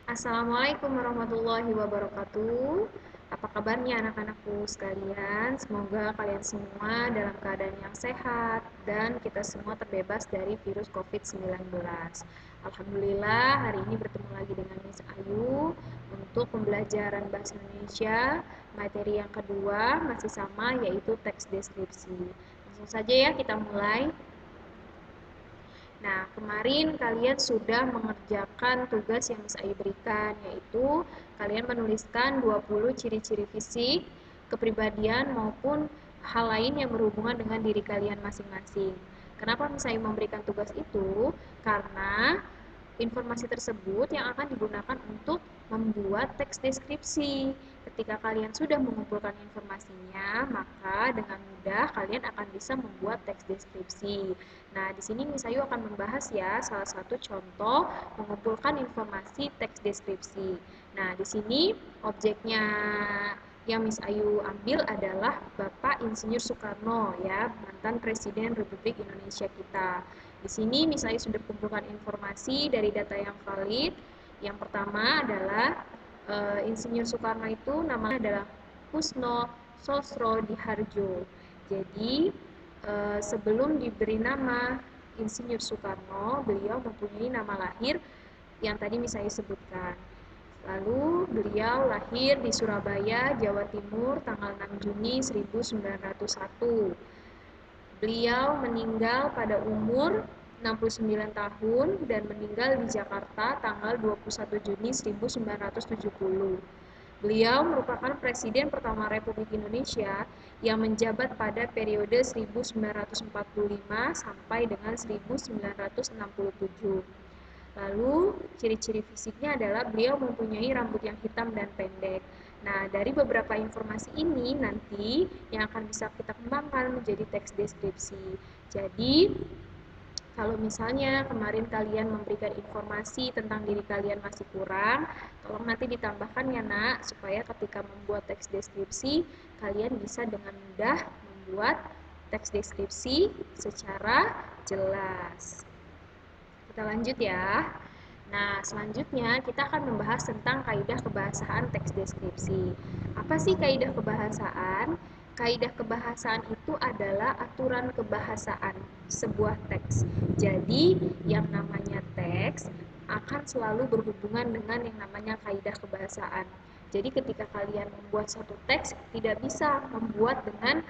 Assalamualaikum warahmatullahi wabarakatuh. Apa kabarnya anak-anakku sekalian? Semoga kalian semua dalam keadaan yang sehat dan kita semua terbebas dari virus COVID-19. Alhamdulillah hari ini bertemu lagi dengan Miss Ayu untuk pembelajaran bahasa Indonesia. Materi yang kedua masih sama yaitu teks deskripsi. Langsung saja ya kita mulai. Nah, kemarin kalian sudah mengerjakan tugas yang Miss Ayu berikan, yaitu kalian menuliskan 20 ciri-ciri fisik, kepribadian, maupun hal lain yang berhubungan dengan diri kalian masing-masing. Kenapa Miss Ayu memberikan tugas itu? Karena informasi tersebut yang akan digunakan untuk membuat teks deskripsi. Ketika kalian sudah mengumpulkan informasinya, maka dengan mudah kalian akan bisa membuat teks deskripsi. Nah, di sini Miss Ayu akan membahas ya salah satu contoh mengumpulkan informasi teks deskripsi. Nah, di sini objeknya yang Miss Ayu ambil adalah Bapak Insinyur Soekarno ya, mantan Presiden Republik Indonesia kita. Di sini Miss Ayu sudah kumpulkan informasi dari data yang valid. Yang pertama adalah Insinyur Soekarno itu namanya adalah Kusno Sosro Diharjo. Jadi sebelum diberi nama Insinyur Soekarno, beliau mempunyai nama lahir yang tadi Miss Ayu sebutkan. Lalu beliau lahir di Surabaya, Jawa Timur tanggal 6 Juni 1901. Beliau meninggal pada umur 69 tahun dan meninggal di Jakarta tanggal 21 Juni 1970. Beliau merupakan Presiden pertama Republik Indonesia yang menjabat pada periode 1945 sampai dengan 1967. Lalu, ciri-ciri fisiknya adalah beliau mempunyai rambut yang hitam dan pendek. Nah, dari beberapa informasi ini nanti yang akan bisa kita kembangkan menjadi teks deskripsi. Jadi, kalau misalnya kemarin kalian memberikan informasi tentang diri kalian masih kurang, tolong nanti ditambahkan ya nak, supaya ketika membuat teks deskripsi, kalian bisa dengan mudah membuat teks deskripsi secara jelas. Kita lanjut ya. Nah, selanjutnya kita akan membahas tentang kaidah kebahasaan teks deskripsi. Apa sih kaidah kebahasaan? Kaidah kebahasaan itu adalah aturan kebahasaan sebuah teks. Jadi, yang namanya teks akan selalu berhubungan dengan yang namanya kaidah kebahasaan. Jadi ketika kalian membuat suatu teks, tidak bisa membuat dengan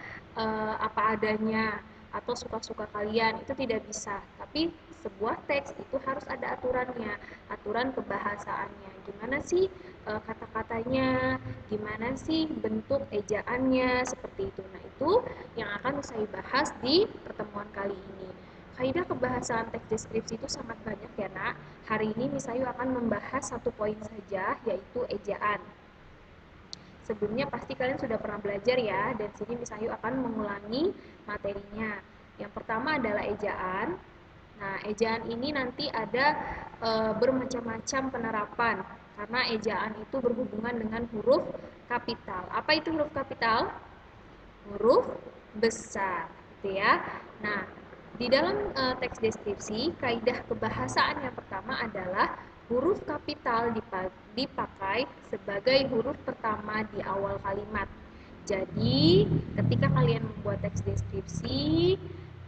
apa adanya atau suka-suka kalian, itu tidak bisa. Tapi sebuah teks itu harus ada aturannya, aturan kebahasaannya. Gimana sih kata-katanya, gimana sih bentuk ejaannya, seperti itu. Nah, itu yang akan saya bahas di pertemuan kali ini. Kaidah kebahasaan teks deskripsi itu sangat banyak ya nak. Hari ini Miss Ayu akan membahas satu poin saja, yaitu ejaan. Sebelumnya pasti kalian sudah pernah belajar ya, dan sini Miss Ayu akan mengulangi materinya. Yang pertama adalah ejaan. Nah, ejaan ini nanti ada bermacam-macam penerapan, karena ejaan itu berhubungan dengan huruf kapital. Apa itu huruf kapital? Huruf besar, gitu ya. Nah, di dalam teks deskripsi, kaidah kebahasaan yang pertama adalah huruf kapital dipakai sebagai huruf pertama di awal kalimat. Jadi, ketika kalian membuat teks deskripsi,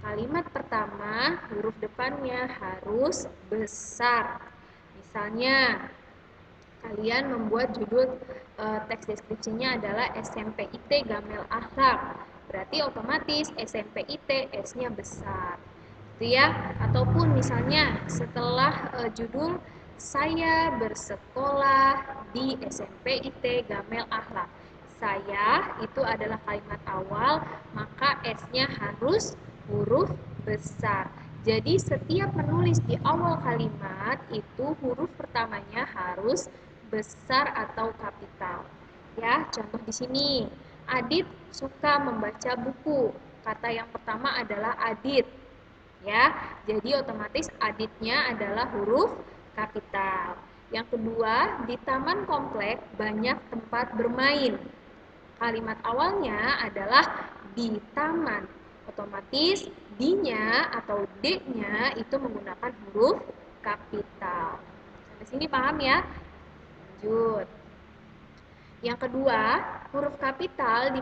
kalimat pertama huruf depannya harus besar. Misalnya, kalian membuat judul teks deskripsinya adalah SMPIT Gamel Akhlak. Berarti otomatis SMPIT S-nya besar. Gitu ya. Ataupun misalnya setelah judul saya bersekolah di SMPIT Gamel Akhlak. Saya itu adalah kalimat awal, maka S-nya harus huruf besar. Jadi setiap menulis di awal kalimat itu huruf pertamanya harus besar atau kapital. Ya, contoh di sini. Adit suka membaca buku. Kata yang pertama adalah Adit. Ya, jadi otomatis Aditnya adalah huruf kapital. Yang kedua, di taman komplek banyak tempat bermain. Kalimat awalnya adalah di taman. Otomatis D-nya atau D-nya itu menggunakan huruf kapital. Sampai sini paham ya? Lanjut. Yang kedua, huruf kapital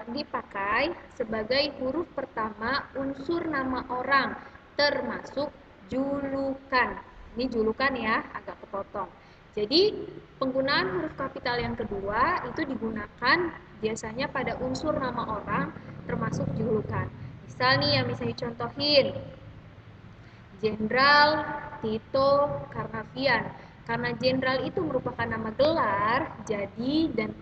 dipakai sebagai huruf pertama unsur nama orang, termasuk julukan. Ini julukan ya, agak kepotong. Jadi, penggunaan huruf kapital yang kedua itu digunakan biasanya pada unsur nama orang, termasuk julukan. Misal nih yang bisa dicontohin, Jenderal Tito Karnavian. Karena jenderal itu merupakan nama gelar, jadi dan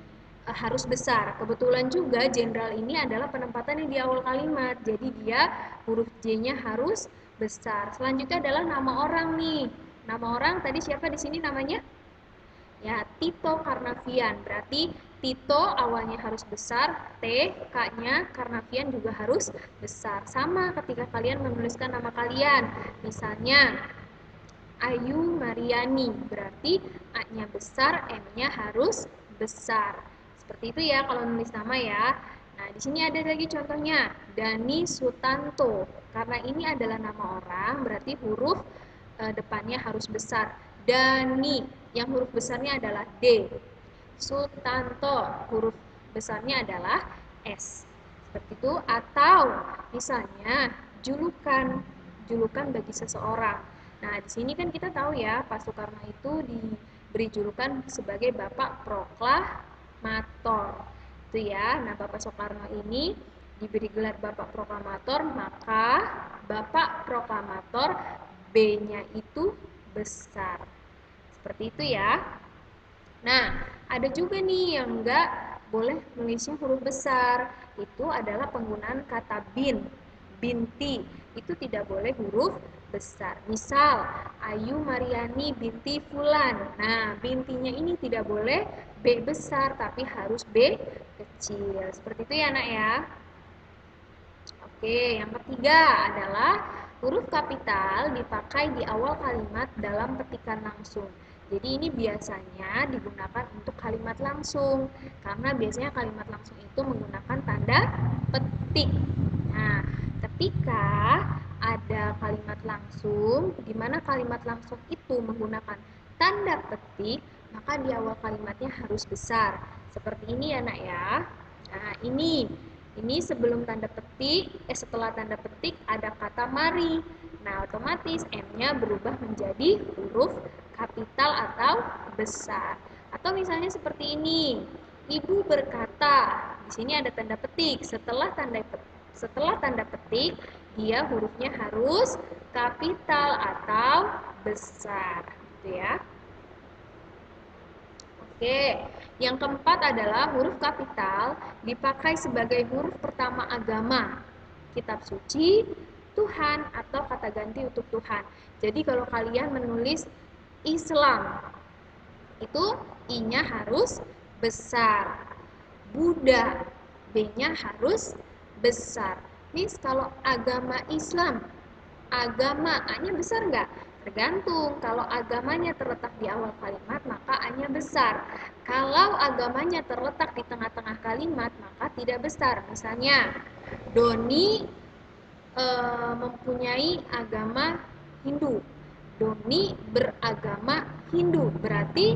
harus besar. Kebetulan juga jenderal ini adalah penempatannya di awal kalimat, jadi dia huruf J-nya harus besar. Selanjutnya adalah nama orang nih. Nama orang tadi siapa di sini namanya? Ya, Tito Karnavian. Berarti Tito awalnya harus besar, T, K-nya, Karnavian juga harus besar. Sama ketika kalian menuliskan nama kalian. Misalnya, Ayu Mariani, berarti A-nya besar, M-nya harus besar. Seperti itu ya kalau nulis nama ya. Nah, di sini ada lagi contohnya, Dani Sutanto. Karena ini adalah nama orang, berarti huruf depannya harus besar. Dani, yang huruf besarnya adalah D. Sutanto, huruf besarnya adalah S. Seperti itu. Atau misalnya julukan bagi seseorang. Nah, di sini kan kita tahu ya, Pak Soekarno itu diberi julukan sebagai Bapak Proklamator. Itu ya. Nah, Bapak Soekarno ini diberi gelar Bapak Proklamator, maka Bapak Proklamator B-nya itu besar. Seperti itu ya. Nah, ada juga nih yang enggak boleh nulisnya huruf besar. Itu adalah penggunaan kata binti. Itu tidak boleh huruf besar. Misal, Ayu Mariani binti Fulan. Nah, bintinya ini tidak boleh B besar, tapi harus B kecil. Seperti itu ya, Nak ya. Oke, yang ketiga adalah huruf kapital dipakai di awal kalimat dalam petikan langsung. Jadi ini biasanya digunakan untuk kalimat langsung, karena biasanya kalimat langsung itu menggunakan tanda petik. Nah, ketika ada kalimat langsung, di mana kalimat langsung itu menggunakan tanda petik, maka di awal kalimatnya harus besar. Seperti ini ya, Nak ya. Nah, ini sebelum tanda petik, setelah tanda petik ada kata mari. Nah, otomatis M-nya berubah menjadi huruf kapital atau besar. Atau misalnya seperti ini. Ibu berkata, di sini ada tanda petik. Setelah tanda petik, dia hurufnya harus kapital atau besar, gitu ya. Oke, yang keempat adalah huruf kapital dipakai sebagai huruf pertama agama, kitab suci, Tuhan, atau kata ganti untuk Tuhan. Jadi kalau kalian menulis Islam, itu I-nya harus besar. Buddha, B-nya harus besar. Nih kalau agama Islam, agama A-nya besar nggak? Tergantung. Kalau agamanya terletak di awal kalimat, maka A-nya besar. Kalau agamanya terletak di tengah-tengah kalimat, maka tidak besar. Misalnya, Doni mempunyai agama Hindu. Doni beragama Hindu. Berarti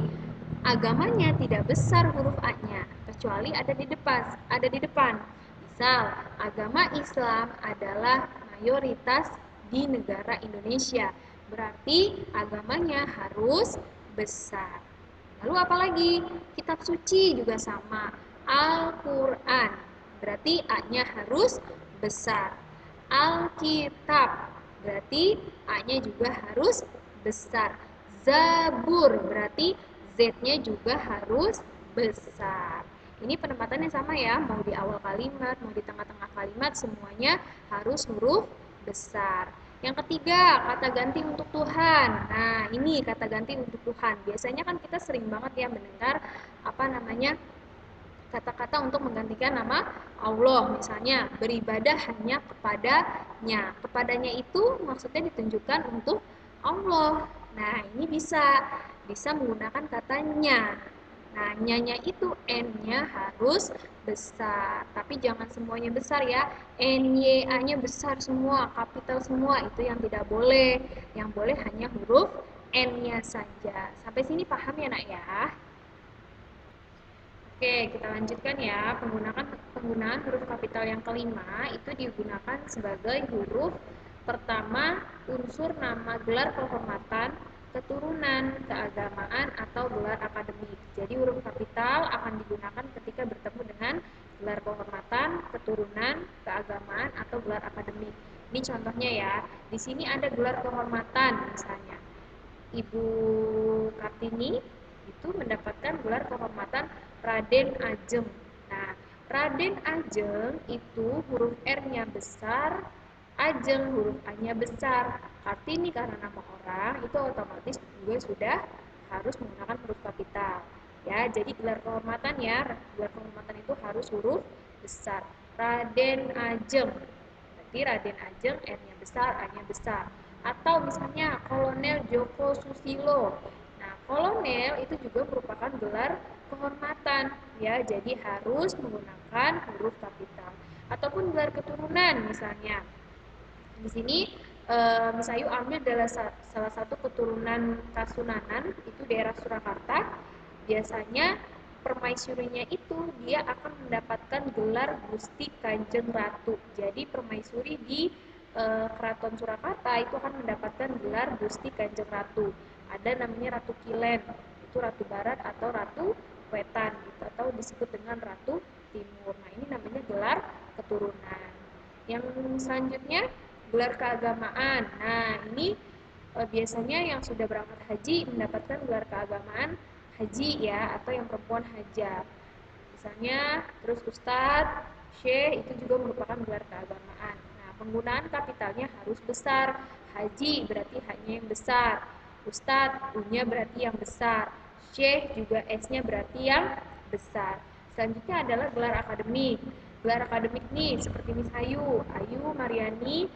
agamanya tidak besar huruf A-nya, kecuali ada di depan. Misal, agama Islam adalah mayoritas di negara Indonesia. Berarti agamanya harus besar. Lalu apalagi? Kitab suci juga sama. Al-Quran. Berarti A-nya harus besar. Alkitab. Berarti A-nya juga harus besar. Zabur. Berarti Z-nya juga harus besar. Ini penempatannya sama ya, mau di awal kalimat, mau di tengah-tengah kalimat, semuanya harus huruf besar. Yang ketiga, kata ganti untuk Tuhan. Nah, ini kata ganti untuk Tuhan. Biasanya kan kita sering banget ya mendengar kata-kata untuk menggantikan nama Allah. Misalnya, beribadah hanya kepadanya. Kepadanya itu maksudnya ditunjukkan untuk Allah. Nah, ini bisa menggunakan katanya. Nah, nyanya itu N-nya harus besar. Tapi jangan semuanya besar ya. N-Y-A-nya besar semua, kapital semua. Itu yang tidak boleh. Yang boleh hanya huruf N-nya saja. Sampai sini paham ya, Nak ya? Oke, kita lanjutkan ya. Penggunaan huruf kapital yang kelima itu digunakan sebagai huruf pertama unsur nama gelar kehormatan, keturunan, keagamaan, atau gelar akademik. Jadi huruf kapital akan digunakan ketika bertemu dengan gelar kehormatan, keturunan, keagamaan, atau gelar akademik. Ini contohnya ya. Di sini ada gelar kehormatan misalnya. Ibu Kartini itu mendapatkan gelar kehormatan Raden Ajeng. Nah, Raden Ajeng itu huruf R-nya besar, Ajeng huruf A-nya besar. Kartini karena nama orang itu otomatis juga sudah harus menggunakan huruf kapital. Ya, jadi gelar kehormatan ya, gelar kehormatan itu harus huruf besar. Raden Ajeng. Berarti Raden Ajeng R-nya besar, A-nya besar. Atau misalnya Kolonel Joko Susilo. Nah, kolonel itu juga merupakan gelar kehormatan ya, jadi harus menggunakan huruf kapital. Ataupun gelar keturunan misalnya. Di sini Miss Ayu ambil adalah salah satu keturunan Kasunanan, itu daerah Surakarta. Biasanya permaisurinya itu dia akan mendapatkan gelar Gusti Kanjeng Ratu. Jadi permaisuri di Keraton Surakarta itu akan mendapatkan gelar Gusti Kanjeng Ratu. Ada namanya Ratu Kilen, itu Ratu Barat atau Ratu Wetan, gitu, atau disebut dengan Ratu Timur. Nah, ini namanya gelar keturunan. Yang selanjutnya gelar keagamaan. Nah, ini biasanya yang sudah berangkat haji mendapatkan gelar keagamaan haji ya, atau yang perempuan hajah. Misalnya, terus Ustadz, Syekh itu juga merupakan gelar keagamaan. Nah, penggunaan kapitalnya harus besar. Haji berarti hanya yang besar. Ustadz, U-nya berarti yang besar. Syekh juga S-nya berarti yang besar. Selanjutnya adalah gelar akademik. Gelar akademik nih seperti Miss Ayu Mariani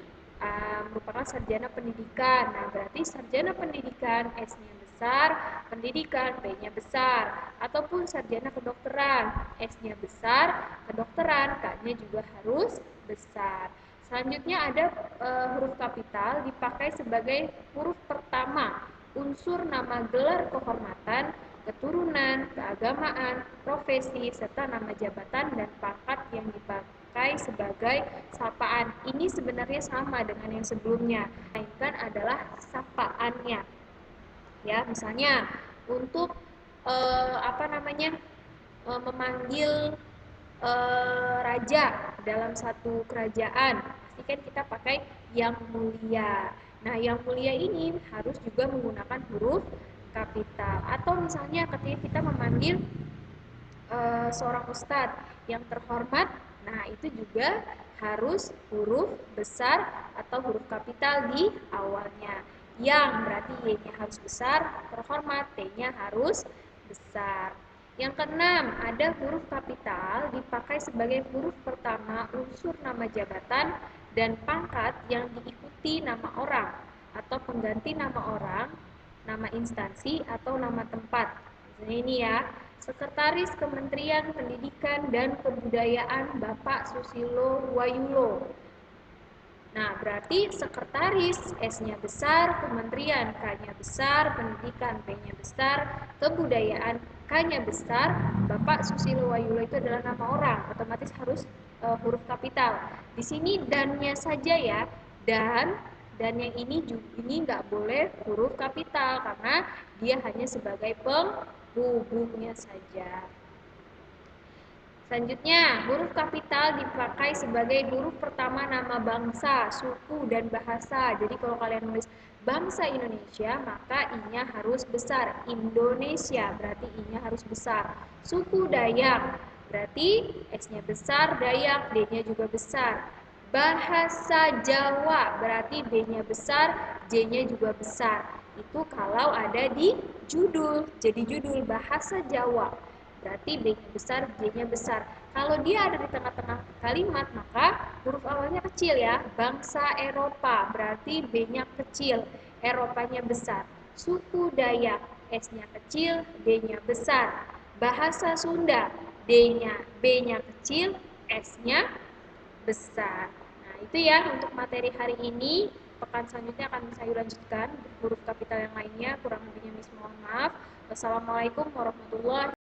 merupakan sarjana pendidikan. Nah, berarti sarjana pendidikan S-nya besar, pendidikan P-nya besar. Ataupun sarjana kedokteran, S-nya besar, kedokteran K-nya juga harus besar. Selanjutnya ada huruf kapital dipakai sebagai huruf pertama unsur nama gelar kehormatan, keturunan, keagamaan, profesi, serta nama jabatan dan pangkat yang dipakai sebagai sapaan. Ini sebenarnya sama dengan yang sebelumnya, melainkan adalah sapaannya. Ya, misalnya untuk memanggil raja dalam satu kerajaan, pasti kan kita pakai yang mulia. Nah, yang mulia ini harus juga menggunakan huruf kapital. Atau misalnya ketika kita memanggil seorang ustadz yang terhormat, nah itu juga harus huruf besar atau huruf kapital di awalnya. Yang berarti Y-nya harus besar, terhormat, T-nya harus besar. Yang keenam, ada huruf kapital dipakai sebagai huruf pertama unsur nama jabatan dan pangkat yang diikuti nama orang atau pengganti nama orang, nama instansi, atau nama tempat. Misalnya ini ya, Sekretaris Kementerian Pendidikan dan Kebudayaan Bapak Susilo Wayulo. Nah, berarti sekretaris S-nya besar, kementerian K-nya besar, pendidikan P-nya besar, kebudayaan K-nya besar, Bapak Susilo Wayulo itu adalah nama orang, otomatis harus huruf kapital. Di sini dan-nya saja ya, dan yang ini nggak boleh huruf kapital karena dia hanya sebagai penghubungnya saja. Selanjutnya, huruf kapital dipakai sebagai huruf pertama nama bangsa, suku, dan bahasa. Jadi kalau kalian nulis bangsa Indonesia, maka I-nya harus besar. Indonesia, berarti I-nya harus besar. Suku Dayak, berarti S-nya besar, Dayak, D-nya juga besar. Bahasa Jawa, berarti D-nya besar, J-nya juga besar. Itu kalau ada di judul, jadi judul bahasa Jawa. Berarti B-nya besar, J-nya besar. Kalau dia ada di tengah-tengah kalimat, maka huruf awalnya kecil ya. Bangsa Eropa, berarti B-nya kecil, Eropanya besar. Suku Dayak, S-nya kecil, D-nya besar. Bahasa Sunda, B-nya kecil, S-nya besar. Nah, itu ya untuk materi hari ini. Pekan selanjutnya akan saya lanjutkan huruf kapital yang lainnya. Kurang lebihnya Miss mohon maaf. Wassalamualaikum warahmatullahi wabarakatuh.